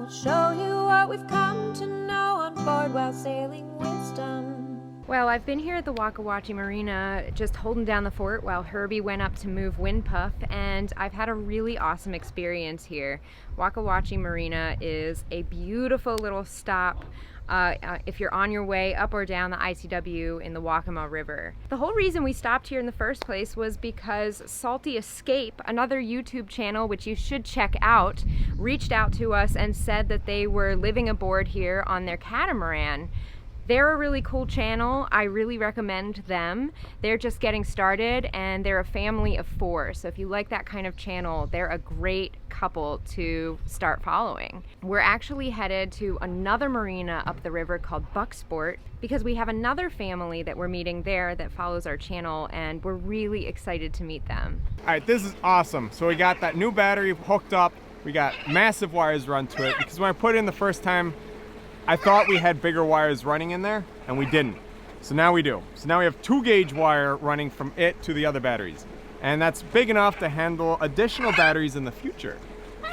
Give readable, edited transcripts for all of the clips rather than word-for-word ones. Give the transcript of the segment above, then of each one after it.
We'll show you what we've come to know on board while sailing wisdom. Well, I've been here at the Waccamaw Marina just holding down the fort while Herby went up to move Windpuff, and I've had a really awesome experience here. Waccamaw Marina is a beautiful little stop if you're on your way up or down the ICW in the Waccamaw River. The whole reason we stopped here in the first place was because Salty Escape, another YouTube channel which you should check out, reached out to us and said that they were living aboard here on their catamaran. They're a really cool channel. I really recommend them. They're just getting started and they're a family of 4. So if you like that kind of channel, they're a great couple to start following. We're actually headed to another marina up the river called Bucksport because we have another family that we're meeting there that follows our channel, and we're really excited to meet them. All right, this is awesome. So we got that new battery hooked up. We got massive wires run to it because when I put it in the first time, I thought we had bigger wires running in there, and we didn't. So now we do. So now we have 2 gauge wire running from it to the other batteries. And that's big enough to handle additional batteries in the future.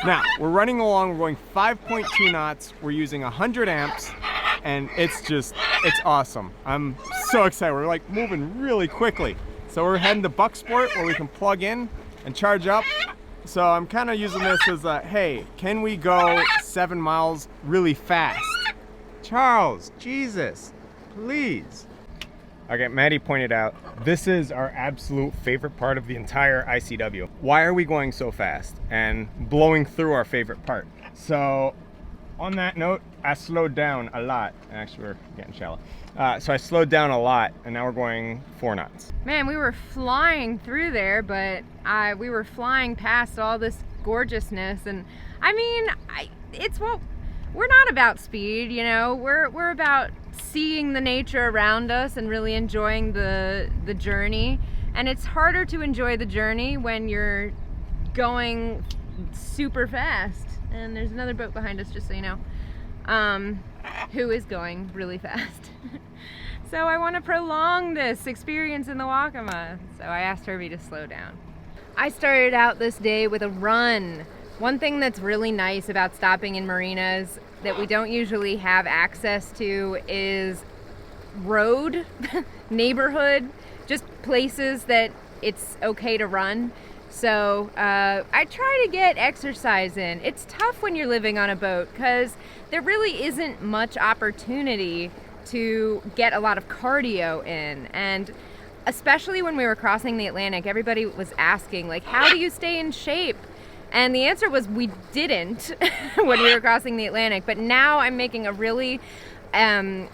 Now, we're running along, we're going 5.2 knots, we're using 100 amps, and it's awesome. I'm so excited, we're like moving really quickly. So we're heading to Bucksport where we can plug in and charge up. So I'm kind of using this as a, hey, can we go 7 miles really fast? Charles, Jesus, please. Okay, Maddie pointed out, this is our absolute favorite part of the entire ICW. Why are we going so fast and blowing through our favorite part? So on that note, I slowed down a lot. Actually, we're getting shallow. So I slowed down a lot, and now we're going 4 knots. Man, we were flying through there, but we were flying past all this gorgeousness, and I mean, we're not about speed, you know. We're about seeing the nature around us and really enjoying the journey. And it's harder to enjoy the journey when you're going super fast. And there's another boat behind us, just so you know, who is going really fast. So I want to prolong this experience in the Waccamaw. So I asked Herby to slow down. I started out this day with a run. One thing that's really nice about stopping in marinas that we don't usually have access to is road, neighborhood, just places that it's okay to run. So I try to get exercise in. It's tough when you're living on a boat because there really isn't much opportunity to get a lot of cardio in. And especially when we were crossing the Atlantic, everybody was asking, like, how do you stay in shape? And the answer was we didn't when we were crossing the Atlantic. But now I'm making a really, I'm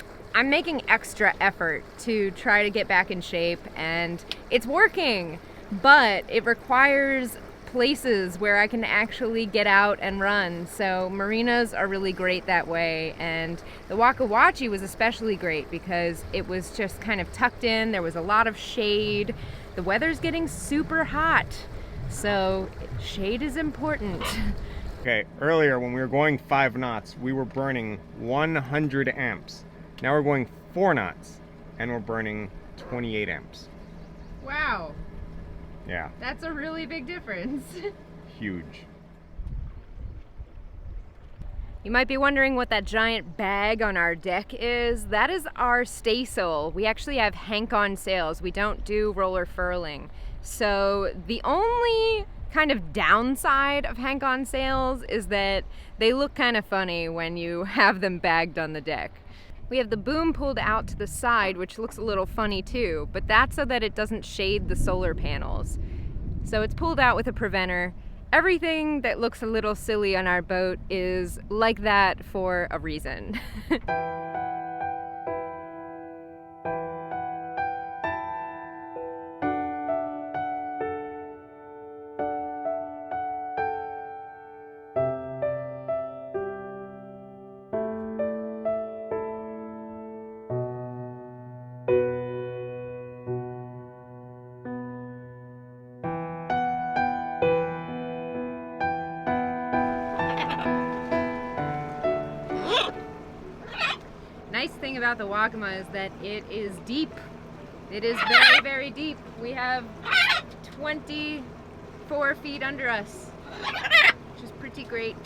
making extra effort to try to get back in shape, and it's working. But it requires places where I can actually get out and run. So marinas are really great that way. And the Waccamaw was especially great because it was just kind of tucked in. There was a lot of shade. The weather's getting super hot. So shade is important. Okay, earlier when we were going 5 knots, we were burning 100 amps. Now we're going 4 knots and we're burning 28 amps. Wow. Yeah. That's a really big difference. Huge. You might be wondering what that giant bag on our deck is. That is our staysail. We actually have hank-on sails. We don't do roller furling. So the only kind of downside of hank-on sails is that they look kind of funny when you have them bagged on the deck. We have the boom pulled out to the side, which looks a little funny too, but that's so that it doesn't shade the solar panels. So it's pulled out with a preventer. Everything that looks a little silly on our boat is like that for a reason. Nice thing about the Waccamaw is that it is deep. It is very, very deep. We have 24 feet under us, which is pretty great.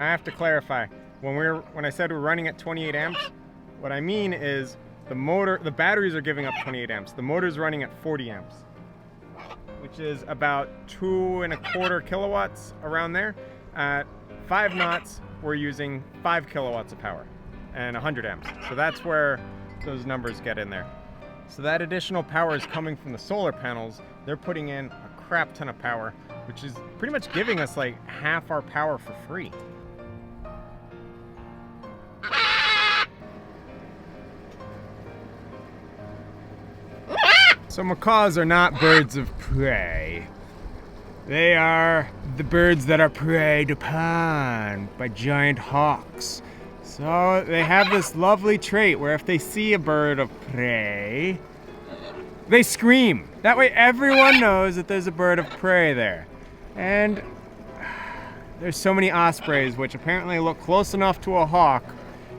I have to clarify. When I said we're running at 28 amps, what I mean is the batteries are giving up 28 amps. The motor's running at 40 amps, which is about 2.25 kilowatts around there. At 5 knots, we're using 5 kilowatts of power and 100 amps. So that's where those numbers get in there. So that additional power is coming from the solar panels. They're putting in a crap ton of power, which is pretty much giving us like half our power for free. So macaws are not birds of prey. They are the birds that are preyed upon by giant hawks. So they have this lovely trait where if they see a bird of prey, they scream. That way everyone knows that there's a bird of prey there. And there's so many ospreys which apparently look close enough to a hawk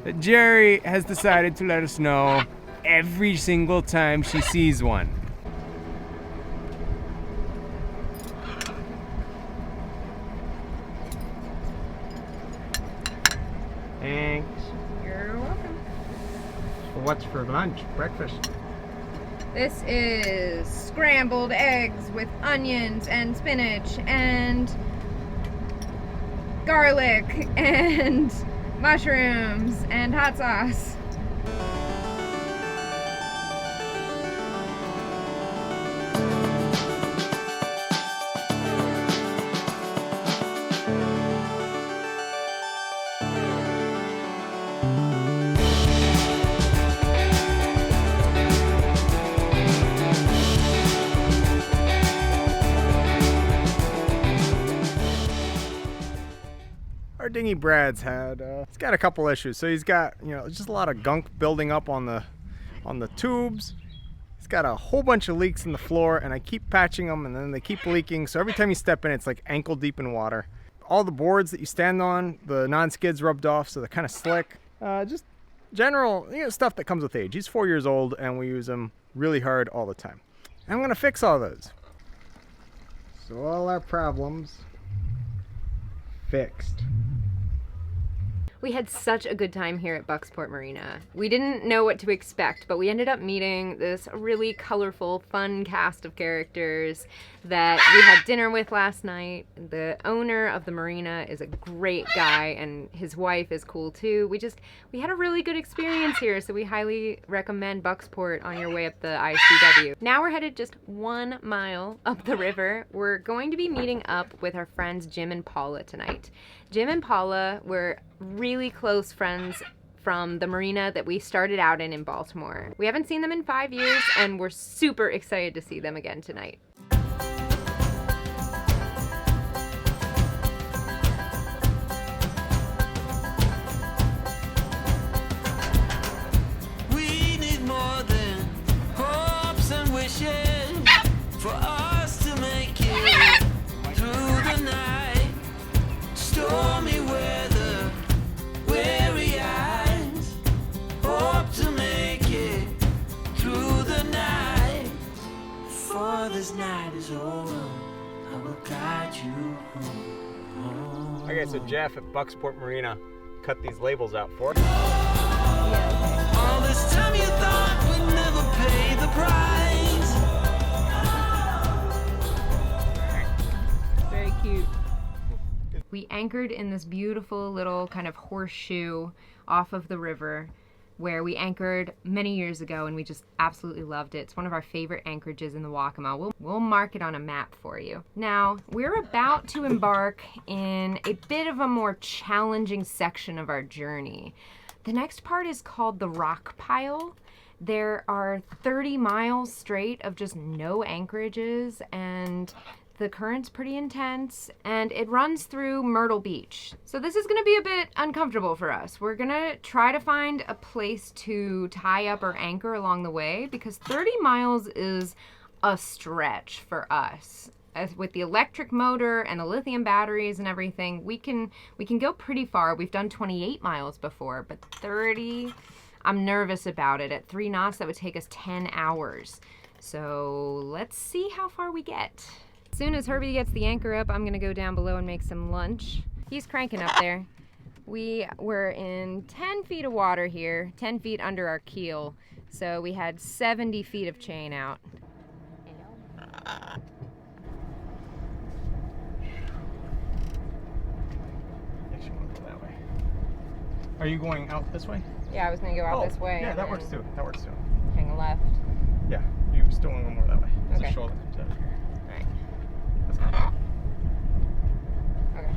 that Jerry has decided to let us know every single time she sees one. Thanks. You're welcome. What's for lunch? Breakfast? This is scrambled eggs with onions and spinach and garlic and mushrooms and hot sauce. Our dinghy Brad's he's got a couple issues. So he's got, just a lot of gunk building up on the tubes. He's got a whole bunch of leaks in the floor, and I keep patching them, and then they keep leaking. So every time you step in, it's like ankle deep in water. All the boards that you stand on, the non-skids rubbed off, so they're kind of slick. Just general, stuff that comes with age. He's 4 years old, and we use him really hard all the time. I'm gonna fix all those. So all our problems fixed. We had such a good time here at Bucksport Marina. We didn't know what to expect, but we ended up meeting this really colorful, fun cast of characters that we had dinner with last night. The owner of the marina is a great guy, and his wife is cool too. We had a really good experience here, so we highly recommend Bucksport on your way up the ICW. Now we're headed just 1 mile up the river. We're going to be meeting up with our friends Jim and Paula tonight. Jim and Paula were really close friends from the marina that we started out in Baltimore. We haven't seen them in 5 years, and we're super excited to see them again tonight. We need more than hopes and wishes for us to make it through the night. Stormy weather, weary eyes, hope to make it through the night. Before this night is over, I will guide you home. Okay, so Jeff at Bucksport Marina cut these labels out for us. All this time you thought we'd never pay the price. Very cute. We anchored in this beautiful little kind of horseshoe off of the river where we anchored many years ago, and we just absolutely loved it. It's one of our favorite anchorages in the Waccamaw. We'll mark it on a map for you. Now, we're about to embark in a bit of a more challenging section of our journey. The next part is called the Rock Pile. There are 30 miles straight of just no anchorages, and the current's pretty intense, and it runs through Myrtle Beach. So this is gonna be a bit uncomfortable for us. We're gonna try to find a place to tie up or anchor along the way, because 30 miles is a stretch for us. With the electric motor and the lithium batteries and everything, we can go pretty far. We've done 28 miles before, but 30, I'm nervous about it. At 3 knots, that would take us 10 hours. So let's see how far we get. As soon as Herby gets the anchor up, I'm gonna go down below and make some lunch. He's cranking up there. We were in 10 feet of water here, 10 feet under our keel. So we had 70 feet of chain out. Are you going out this way? Yeah, I was gonna go out this way. Yeah, and that then works too. That works too. Hang a left. Yeah, you're still going more that way. There's Okay. a shoulder comes out here. Alright. Let's go. Okay.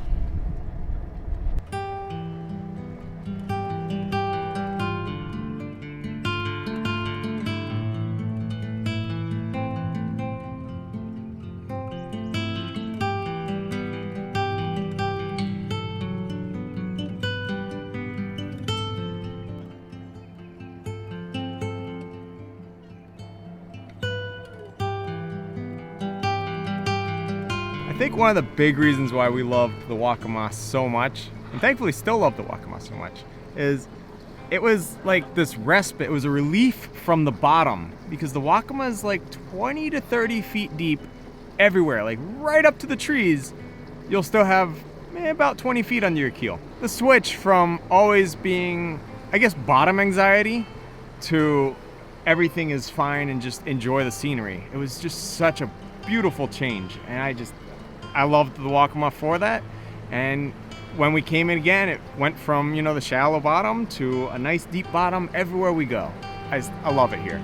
I think one of the big reasons why we love the Waccamaw so much, and thankfully still love the Waccamaw so much, is it was like this respite. It was a relief from the bottom, because the Waccamaw is like 20 to 30 feet deep everywhere, like right up to the trees. You'll still have about 20 feet under your keel. The switch from always being, I guess, bottom anxiety to everything is fine and just enjoy the scenery. It was just such a beautiful change, and I loved the Waccamaw for that. And when we came in again, it went from, you know, the shallow bottom to a nice deep bottom everywhere we go. I love it here.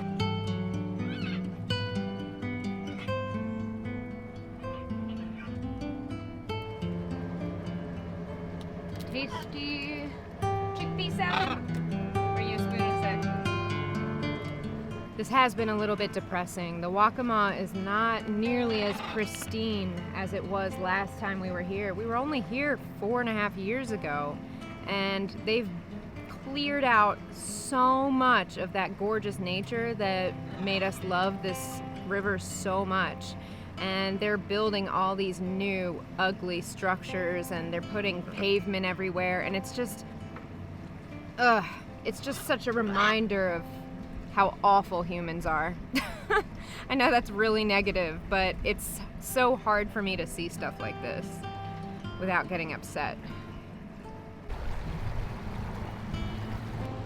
Tasty chickpea salad. Bring you a spoon in a sec. This has been a little bit depressing. The Waccamaw is not nearly as pristine as it was last time we were here. We were only here 4.5 years ago, and they've cleared out so much of that gorgeous nature that made us love this river so much. And they're building all these new ugly structures, and they're putting pavement everywhere, and it's just such a reminder of how awful humans are. I know that's really negative, but it's so hard for me to see stuff like this without getting upset.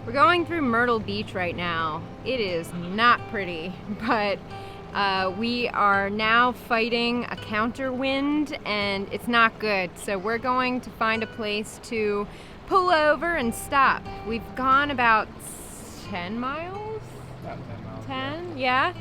We're going through Myrtle Beach right now. It is not pretty, but we are now fighting a counter wind, and it's not good. So we're going to find a place to pull over and stop. We've gone about 10 miles? About 10 miles. 10, yeah.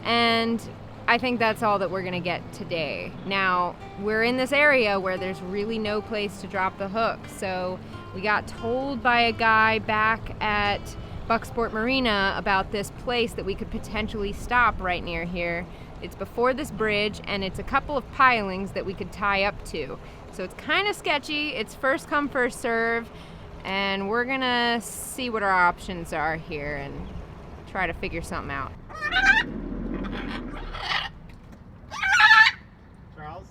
And I think that's all that we're gonna get today. Now, we're in this area where there's really no place to drop the hook. So we got told by a guy back at Bucksport Marina about this place that we could potentially stop right near here. It's before this bridge, and it's a couple of pilings that we could tie up to. So it's kind of sketchy. It's first come, first serve, and we're gonna see what our options are here and try to figure something out. Charles?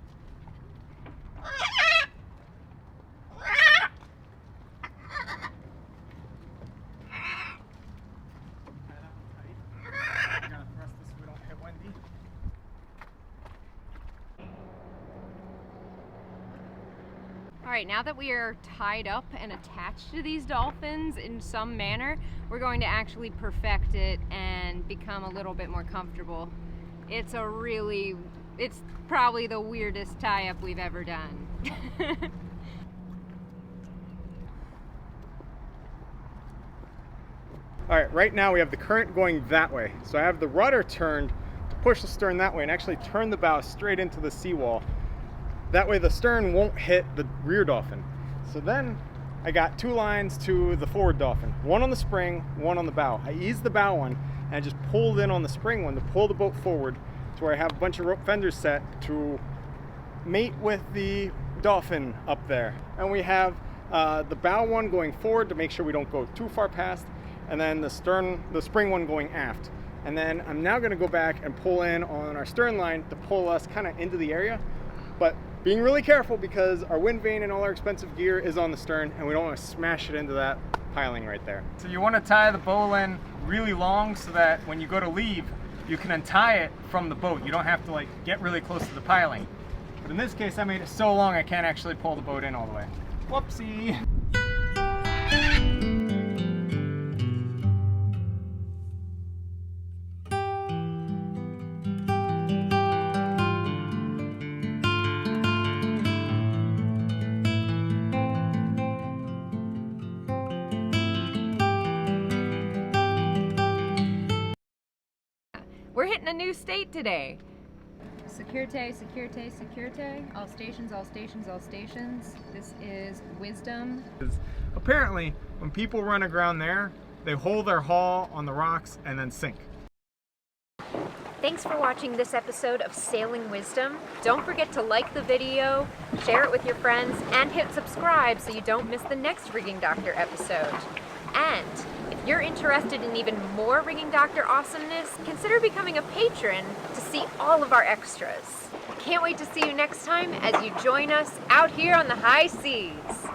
All right, now that we are tied up and attached to these dolphins in some manner, we're going to actually perfect it and become a little bit more comfortable. It's probably the weirdest tie-up we've ever done. All right, right now we have the current going that way. So I have the rudder turned to push the stern that way and actually turn the bow straight into the seawall. That way the stern won't hit the rear dolphin. So then I got 2 lines to the forward dolphin, one on the spring, one on the bow. I eased the bow one and I just pulled in on the spring one to pull the boat forward to where I have a bunch of rope fenders set to mate with the dolphin up there. And we have the bow one going forward to make sure we don't go too far past, and then the spring one going aft. And then I'm now gonna go back and pull in on our stern line to pull us kind of into the area, but being really careful because our wind vane and all our expensive gear is on the stern, and we don't want to smash it into that piling right there. So you want to tie the bowline really long so that when you go to leave, you can untie it from the boat. You don't have to like get really close to the piling. But in this case, I made it so long I can't actually pull the boat in all the way. Whoopsie! We're hitting a new state today. Securite, securite, securite. All stations, all stations, all stations. This is wisdom. Apparently, when people run aground there, they hold their haul on the rocks and then sink. Thanks for watching this episode of Sailing Wisdom. Don't forget to like the video, share it with your friends, and hit subscribe so you don't miss the next Rigging Doctor episode. And if you're interested in even more Rigging Doctor awesomeness, consider becoming a patron to see all of our extras. Can't wait to see you next time as you join us out here on the high seas.